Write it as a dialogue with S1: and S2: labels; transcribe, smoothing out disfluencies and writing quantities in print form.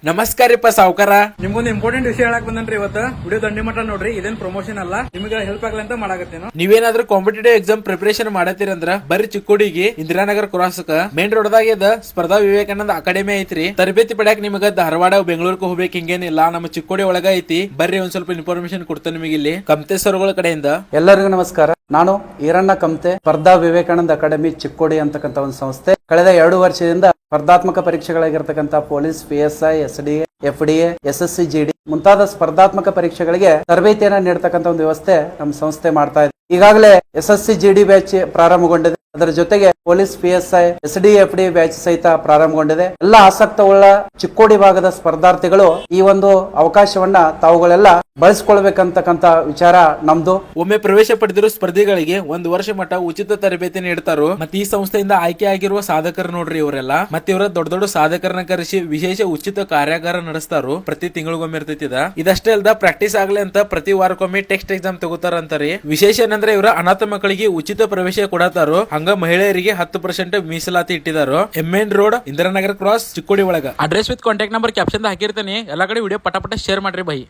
S1: ನಮಸ್ಕಾರಪ್ಪ ಸಾವ್ಕಾರ.
S2: ನಿಮ್ಗೊಂದು ಇಂಪಾರ್ಟೆಂಟ್ ವಿಷಯ ಹೇಳಕ್ ಬಂದನ್ರಿ ಇವತ್ತು. ವಿಡಿಯೋ ದಂಡಿ ಮಟ್ಟ ನೋಡ್ರಿ, ಇದೇನ್ ಪ್ರಮೋಷನ್ ಅಲ್ಲ, ನಿಮಗೆ ಹೆಲ್ಪ್ ಆಗ್ಲಿ ಅಂತ ಮಾಡಾಕತ್ತೇನು.
S1: ನೀವೇನಾದ್ರೂ ಕಾಂಪಿಟೇಟಿವ್ ಎಕ್ಸಾಮ್ ಪ್ರಿಪರೇಷನ್ ಮಾಡತ್ತೀರಂದ್ರ ಬರ್ರಿ ಚಿಕ್ಕೋಡಿಗೆ ಇಂದಿರಾನಗರ್ ಕ್ರಾಸ್ ಮೇನ್ ರೋಡ್ ದಾಗ ಸ್ಪರ್ಧಾ ವಿವೇಕಾನಂದ ಅಕಾಡೆಮಿ ಐತ್ರಿ. ತರಬೇತಿ ಪಡ್ಯಾಕ ನಿಮಗ ಧಾರವಾಡ ಬೆಂಗಳೂರಿಗೆ ಹೋಗ್ಬೇಕು ಹಿಂಗೇನಿಲ್ಲ, ನಮ್ಮ ಚಿಕ್ಕೋಡಿ ಒಳಗ ಐತಿ. ಬರ್ರಿ ಒಂದ್ ಸ್ವಲ್ಪ ಇನ್ಫಾರ್ಮೇಶನ್ ಕೊಡ್ತೇನೆ ನಿಮಗೆ ಇಲ್ಲಿ ಕಮ್ತೆ ಸರ್ಗಳ ಕಡೆಯಿಂದ.
S3: ಎಲ್ಲರಿಗೂ ನಮಸ್ಕಾರ. ನಾನು ಈರಣ್ಣ ಕಮ್ತೆ, ಸ್ಪರ್ಧಾ ವಿವೇಕಾನಂದ ಅಕಾಡೆಮಿ ಚಿಕ್ಕೋಡಿ ಅಂತಕ್ಕಂಥ ಒಂದು ಸಂಸ್ಥೆ. ಕಳೆದ 2 ವರ್ಷದಿಂದ ಸ್ಪರ್ಧಾತ್ಮಕ ಪರೀಕ್ಷೆಗಳಾಗಿರ್ತಕ್ಕಂಥ police, PSI, SDA, FDA, SSC, GD ಮುಂತಾದ ಸ್ಪರ್ಧಾತ್ಮಕ ಪರೀಕ್ಷೆಗಳಿಗೆ ತರಬೇತಿಯನ್ನ ನೀಡತಕ್ಕಂಥ ಒಂದು ವ್ಯವಸ್ಥೆ ನಮ್ಮ ಸಂಸ್ಥೆ ಮಾಡ್ತಾ ಇದೆ. ಈಗಾಗಲೇ SSC, GD ಬ್ಯಾಚ್ ಪ್ರಾರಂಭಗೊಂಡಿದೆ. ಅದರ ಜೊತೆಗೆ police, PSI, SDA, FDA batch ಸಹಿತ ಪ್ರಾರಂಭಗೊಂಡಿದೆ. ಎಲ್ಲ ಆಸಕ್ತವುಳ್ಳ ಚಿಕ್ಕೋಡಿ ಭಾಗದ ಸ್ಪರ್ಧಾರ್ಥಿಗಳು ಈ ಒಂದು ಅವಕಾಶವನ್ನ ತಾವುಗಳೆಲ್ಲ ಬಳಸಿಕೊಳ್ಬೇಕಂತಕ್ಕಂಥ ವಿಚಾರ ನಮ್ದು.
S1: ಒಮ್ಮೆ ಪ್ರವೇಶ ಪಡೆದಿರೋ ಸ್ಪರ್ಧಿಗಳಿಗೆ 1 ವರ್ಷ ಮಟ್ಟ ಉಚಿತ ತರಬೇತಿ ನೀಡ್ತಾರೋ. ಮತ್ತೆ ಈ ಸಂಸ್ಥೆಯಿಂದ ಆಯ್ಕೆ ಆಗಿರುವ ಸಾಧಕರು ನೋಡ್ರಿ ಇವರೆಲ್ಲ. ಮತ್ತೆ ಇವರ ದೊಡ್ಡ ದೊಡ್ಡ ಸಾಧಕರನ್ನ ಕರೆಸಿ ವಿಶೇಷ ಉಚಿತ ಕಾರ್ಯಾಗಾರ ನಡೆಸ್ತಾರೋ. ಪ್ರತಿ ತಿಂಗಳಿಗೊಮ್ಮೆ ಇರ್ತೈತಿ. ಇದಷ್ಟೇ ಅಲ್ದ ಪ್ರಾಕ್ಟೀಸ್ ಆಗ್ಲಿ ಅಂತ ಪ್ರತಿ ವಾರಕ್ಕೊಮ್ಮೆ ಟೆಕ್ಸ್ಟ್ ಎಕ್ಸಾಮ್ ತಗೋತಾರಂತಾರಿ. ವಿಶೇಷ ಏನಂದ್ರೆ ಇವರ ಅನಾಥ ಮಕ್ಕಳಿಗೆ ಉಚಿತ ಪ್ರವೇಶ ಕೊಡತಾರೋ. ಹಂಗ ಮಹಿಳೆಯರಿಗೆ 10% ಮೀಸಲಾತಿ ಇಟ್ಟಿದಾರೋ. MN road, Indiranagar cross, Chikkodi ಒಳಗ. Address with contact number caption ಹಾಕಿರ್ತೇನೆ. ಎಲ್ಲಾ ಕಡೆ ವಿಡಿಯೋ ಪಟ ಶೇರ್ ಮಾಡ್ರಿ ಬೈ.